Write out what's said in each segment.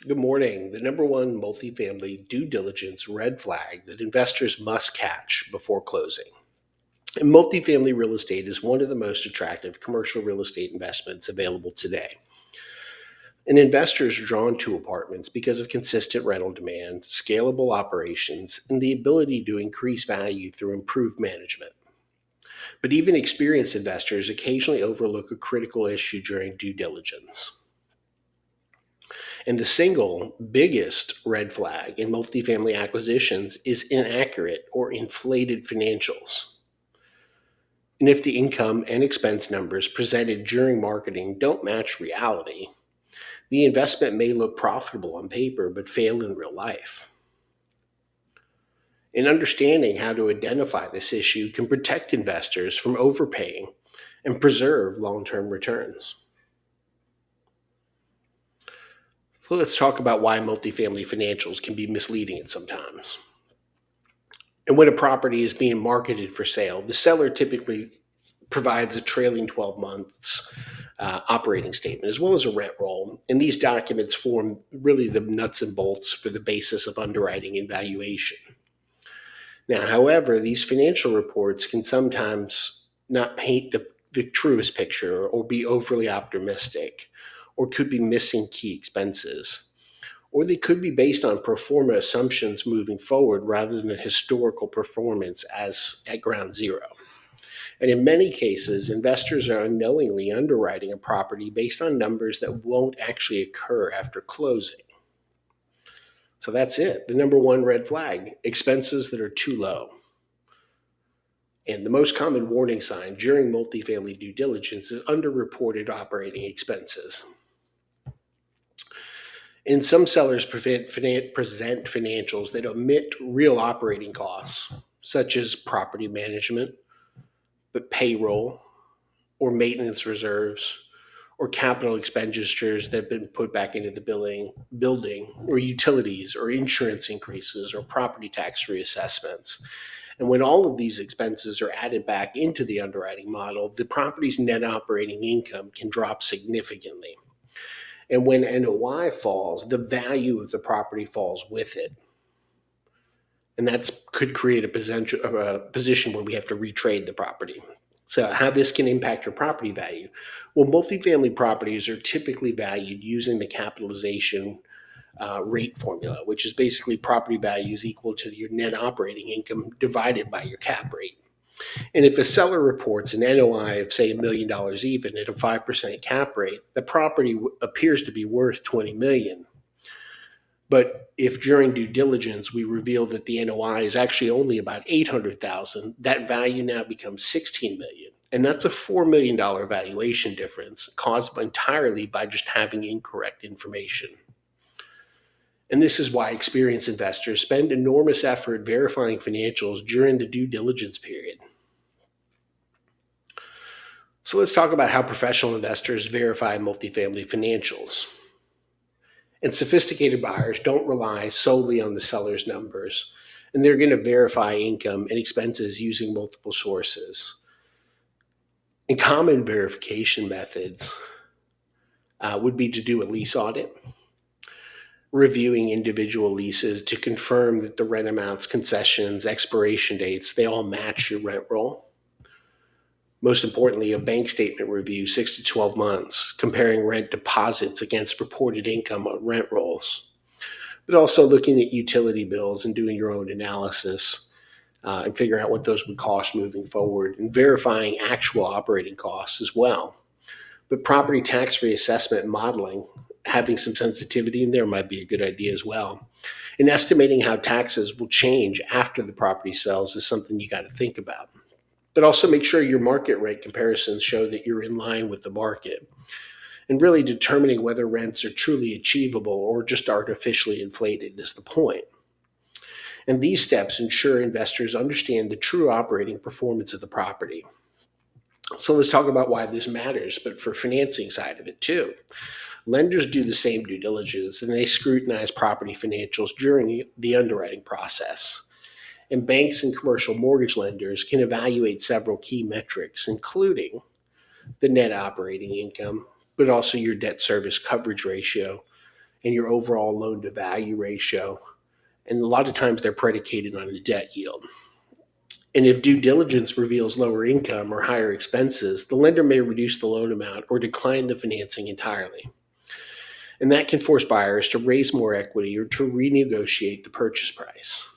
Good morning. The number one multifamily due diligence red flag that investors must catch before closing. And multifamily real estate is one of the most attractive commercial real estate investments available today. And investors are drawn to apartments because of consistent rental demand, scalable operations, and the ability to increase value through improved management. But even experienced investors occasionally overlook a critical issue during due diligence. And the single biggest red flag in multifamily acquisitions is inaccurate or inflated financials. And if the income and expense numbers presented during marketing don't match reality, the investment may look profitable on paper but fail in real life. And understanding how to identify this issue can protect investors from overpaying and preserve long term returns. So let's talk about why multifamily financials can be misleading at sometimes. And when a property is being marketed for sale, the seller typically provides a trailing 12 months operating statement as well as a rent roll. And these documents form really the nuts and bolts for the basis of underwriting and valuation. Now, however, these financial reports can sometimes not paint the truest picture or be overly optimistic or could be missing key expenses or they could be based on pro forma assumptions moving forward rather than historical performance as at ground zero. And in many cases, investors are unknowingly underwriting a property based on numbers that won't actually occur after closing. So that's it. The number one red flag, expenses that are too low. And the most common warning sign during multifamily due diligence is underreported operating expenses. And some sellers present financials that omit real operating costs, such as property management, but payroll, or maintenance reserves, or capital expenditures that have been put back into the building, or utilities, or insurance increases, or property tax reassessments. And when all of these expenses are added back into the underwriting model, the property's net operating income can drop significantly. And when NOI falls, the value of the property falls with it. And that could create a position where we have to retrade the property. So, how this can impact your property value? Well, multifamily properties are typically valued using the capitalization rate formula, which is basically property values equal to your net operating income divided by your cap rate. And if a seller reports an NOI of, say, $1 million even at a 5% cap rate, the property appears to be worth $20 million. But if during due diligence we reveal that the NOI is actually only about $800,000, that value now becomes $16 million. And that's a $4 million valuation difference caused entirely by just having incorrect information. And this is why experienced investors spend enormous effort verifying financials during the due diligence period. So let's talk about how professional investors verify multifamily financials. And sophisticated buyers don't rely solely on the seller's numbers, and they're going to verify income and expenses using multiple sources. And common verification methods would be to do a lease audit, reviewing individual leases to confirm that the rent amounts, concessions, expiration dates, they all match your rent roll. Most importantly, a bank statement review, 6 to 12 months, comparing rent deposits against reported income on rent rolls. But also looking at utility bills and doing your own analysis and figuring out what those would cost moving forward and verifying actual operating costs as well. But property tax reassessment and modeling, having some sensitivity in there might be a good idea as well. And estimating how taxes will change after the property sells is something you got to think about. But also make sure your market rate comparisons show that you're in line with the market. And really determining whether rents are truly achievable or just artificially inflated is the point. And these steps ensure investors understand the true operating performance of the property. So let's talk about why this matters, but for financing side of it too. Lenders do the same due diligence and they scrutinize property financials during the underwriting process. And banks and commercial mortgage lenders can evaluate several key metrics, including the net operating income, but also your debt service coverage ratio and your overall loan to value ratio. And a lot of times they're predicated on a debt yield. And if due diligence reveals lower income or higher expenses, the lender may reduce the loan amount or decline the financing entirely. And that can force buyers to raise more equity or to renegotiate the purchase price.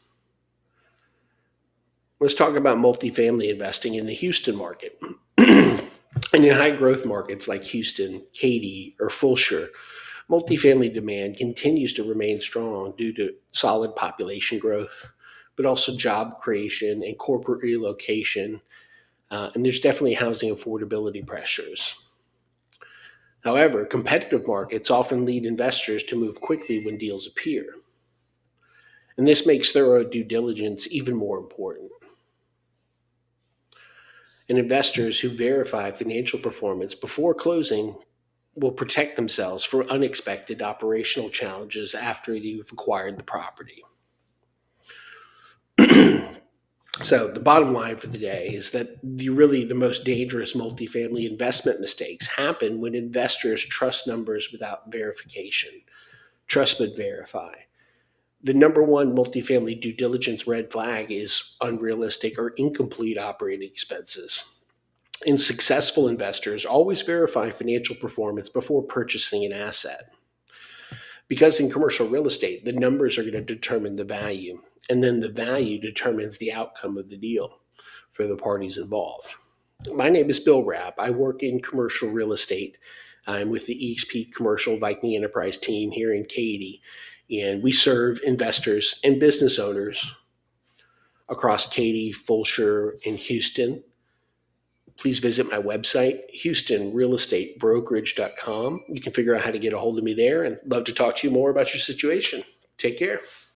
Let's talk about multifamily investing in the Houston market. And in high growth markets like Houston, Katy, or Fulshire, multifamily demand continues to remain strong due to solid population growth, but also job creation and corporate relocation. And there's definitely housing affordability pressures. However, competitive markets often lead investors to move quickly when deals appear. And this makes thorough due diligence even more important. And investors who verify financial performance before closing will protect themselves from unexpected operational challenges after you've acquired the property. So the bottom line for the day is that the most dangerous multifamily investment mistakes happen when investors trust numbers without verification. Trust but verify. The number one multifamily due diligence red flag is unrealistic or incomplete operating expenses. And successful investors always verify financial performance before purchasing an asset. Because in commercial real estate, the numbers are going to determine the value, and then the value determines the outcome of the deal for the parties involved. My name is Bill Rapp. I work in commercial real estate. I'm with the EXP Commercial Viking Enterprise team here in Katy, and we serve investors and business owners across Katy, Fulshire, and Houston. Please visit my website, houstonrealestatebrokerage.com. You can figure out how to get a hold of me there and love to talk to you more about your situation. Take care.